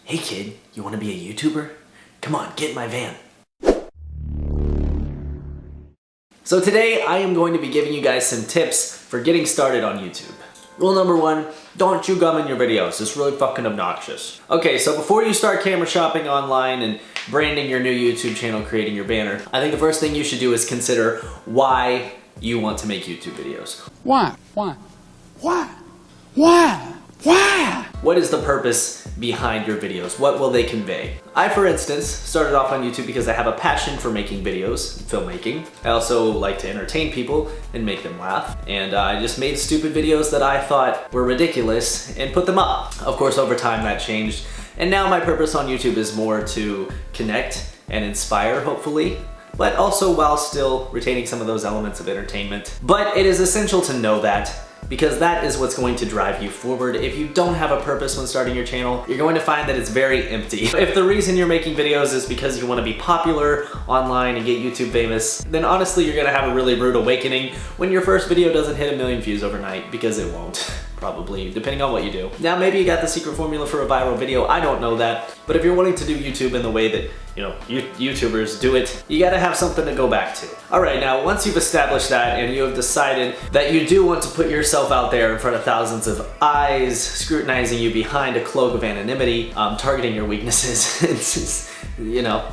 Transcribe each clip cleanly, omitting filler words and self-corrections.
Hey kid, you want to be a YouTuber? Come on, get in my van. So today I am going to be giving you guys some tips for getting started on YouTube. Rule number one, don't chew gum in your videos. It's really fucking obnoxious. Okay, so before you start camera shopping online and branding your new YouTube channel, creating your banner, I think the first thing you should do is consider why you want to make YouTube videos. Why? Why? Why? Why? Why? What is the purpose behind your videos? What will they convey? I, for instance, started off on YouTube because I have a passion for making videos, filmmaking. I also like to entertain people and make them laugh. And I just made stupid videos that I thought were ridiculous and put them up. Of course, over time that changed. And now my purpose on YouTube is more to connect and inspire, hopefully, but also while still retaining some of those elements of entertainment. But it is essential to know that, because that is what's going to drive you forward. If you don't have a purpose when starting your channel, you're going to find that it's very empty. If the reason you're making videos is because you want to be popular online and get YouTube famous, then honestly you're gonna have a really rude awakening when your first video doesn't hit 1 million views overnight, because it won't. Probably, depending on what you do. Now maybe you got the secret formula for a viral video, I don't know that, but if you're wanting to do YouTube in the way that, you know, YouTubers do it, you gotta have something to go back to. Alright, now once you've established that and you have decided that you do want to put yourself out there in front of thousands of eyes, scrutinizing you behind a cloak of anonymity, targeting your weaknesses, it's just, you know,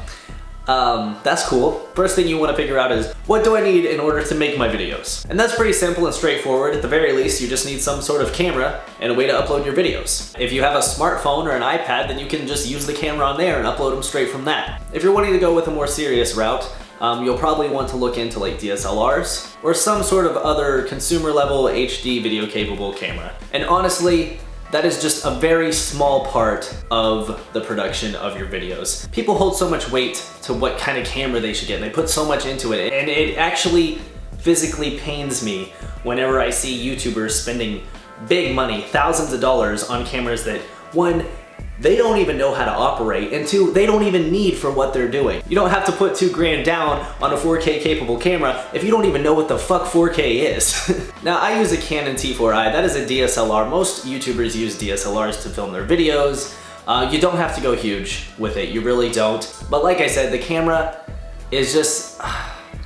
that's cool. First thing you want to figure out is, what do I need in order to make my videos? And that's pretty simple and straightforward. At the very least, you just need some sort of camera and a way to upload your videos. If you have a smartphone or an iPad, then you can just use the camera on there and upload them straight from that. If you're wanting to go with a more serious route, you'll probably want to look into like DSLRs or some sort of other consumer level HD video capable camera. And honestly, that is just a very small part of the production of your videos. People hold so much weight to what kind of camera they should get, and they put so much into it, and it actually physically pains me whenever I see YouTubers spending big money, thousands of dollars on cameras that, one, they don't even know how to operate, and two, they don't even need for what they're doing. You don't have to put $2,000 down on a 4K capable camera if you don't even know what the fuck 4K is. Now, I use a Canon T4i, that is a DSLR. Most YouTubers use DSLRs to film their videos. You don't have to go huge with it, you really don't. But like I said, the camera is just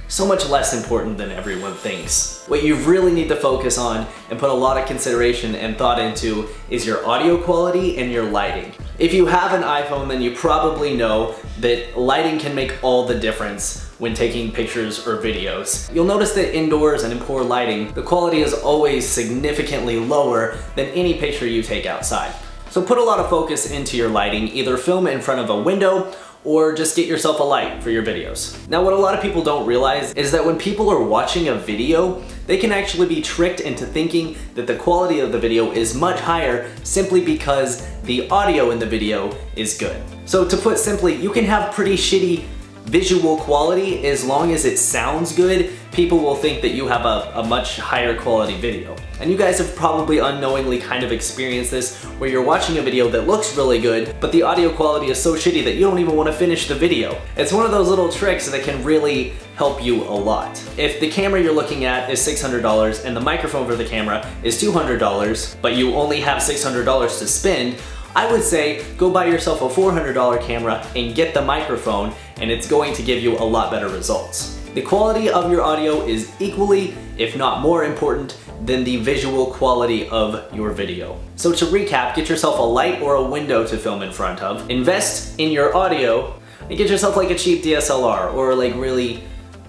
so much less important than everyone thinks. What you really need to focus on and put a lot of consideration and thought into is your audio quality and your lighting. If you have an iPhone, then you probably know that lighting can make all the difference when taking pictures or videos. You'll notice that indoors and in poor lighting, the quality is always significantly lower than any picture you take outside. So put a lot of focus into your lighting, either film in front of a window or just get yourself a light for your videos. Now, what a lot of people don't realize is that when people are watching a video, they can actually be tricked into thinking that the quality of the video is much higher simply because the audio in the video is good. So to put simply, you can have pretty shitty visual quality as long as it sounds good. People will think that you have a much higher quality video. And you guys have probably unknowingly kind of experienced this, where you're watching a video that looks really good, but the audio quality is so shitty that you don't even want to finish the video. It's one of those little tricks that can really help you a lot. If the camera you're looking at is $600 and the microphone for the camera is $200, but you only have $600 to spend, I would say go buy yourself a $400 camera and get the microphone, and it's going to give you a lot better results. The quality of your audio is equally, if not more important, than the visual quality of your video. So to recap, get yourself a light or a window to film in front of, invest in your audio, and get yourself like a cheap DSLR, or like really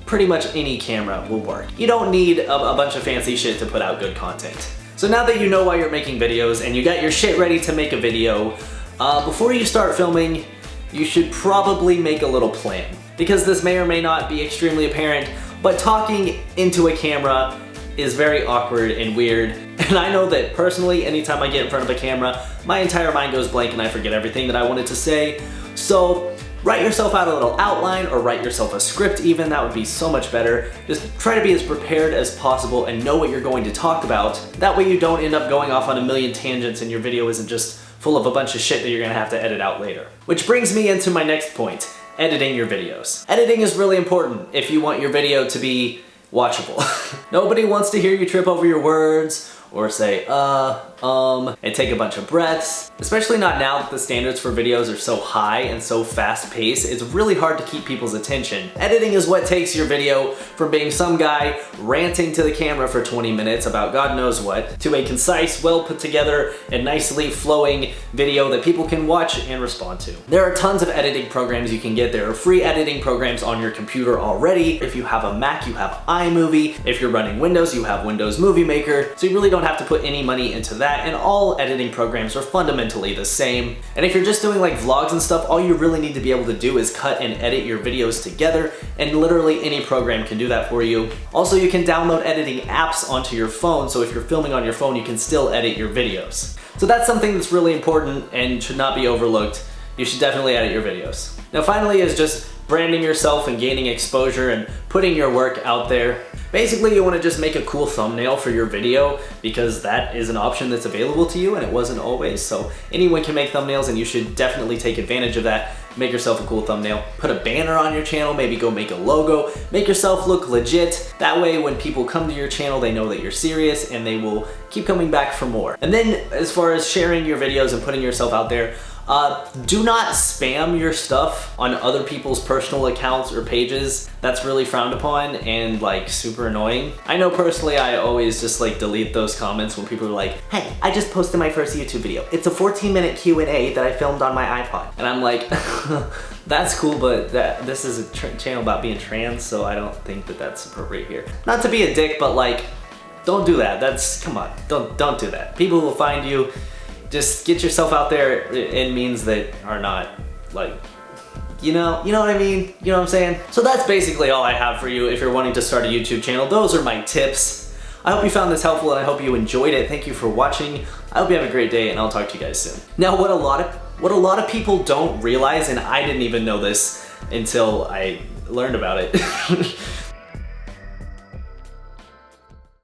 pretty much any camera will work. You don't need a bunch of fancy shit to put out good content. So now that you know why you're making videos and you got your shit ready to make a video, before you start filming, you should probably make a little plan. Because this may or may not be extremely apparent, but talking into a camera is very awkward and weird. And I know that personally, anytime I get in front of a camera, my entire mind goes blank and I forget everything that I wanted to say. So write yourself out a little outline, or write yourself a script even, that would be so much better. Just try to be as prepared as possible and know what you're going to talk about. That way you don't end up going off on a million tangents and your video isn't just full of a bunch of shit that you're gonna have to edit out later. Which brings me into my next point, editing your videos. Editing is really important if you want your video to be watchable. Nobody wants to hear you trip over your words or say, and take a bunch of breaths. Especially not now that the standards for videos are so high and so fast paced, it's really hard to keep people's attention. Editing is what takes your video from being some guy ranting to the camera for 20 minutes about God knows what, to a concise, well put together, and nicely flowing video that people can watch and respond to. There are tons of editing programs you can get. There are free editing programs on your computer already. If you have a Mac, you have iMovie. If you're running Windows, you have Windows Movie Maker. So you really don't have to put any money into that, and all editing programs are fundamentally the same. And if you're just doing like vlogs and stuff, all you really need to be able to do is cut and edit your videos together, and literally any program can do that for you. Also, you can download editing apps onto your phone, so if you're filming on your phone, you can still edit your videos. So that's something that's really important and should not be overlooked. You should definitely edit your videos. Now finally is just branding yourself and gaining exposure and putting your work out there. Basically, you want to just make a cool thumbnail for your video because that is an option that's available to you and it wasn't always. So anyone can make thumbnails and you should definitely take advantage of that. Make yourself a cool thumbnail. Put a banner on your channel, maybe go make a logo. Make yourself look legit. That way when people come to your channel, they know that you're serious and they will keep coming back for more. And then as far as sharing your videos and putting yourself out there, do not spam your stuff on other people's personal accounts or pages. That's really frowned upon and like super annoying. I know personally I always just like delete those comments when people are like, hey, I just posted my first YouTube video. It's a 14-minute Q&A that I filmed on my iPod. And I'm like, that's cool, but this is a channel about being trans, so I don't think that that's appropriate here. Not to be a dick, but like, don't do that. Come on, don't do that. People will find you. Just get yourself out there in means that are not like, you know what I mean? You know what I'm saying? So that's basically all I have for you if you're wanting to start a YouTube channel. Those are my tips. I hope you found this helpful and I hope you enjoyed it. Thank you for watching. I hope you have a great day and I'll talk to you guys soon. Now what a lot of people don't realize, and I didn't even know this until I learned about it,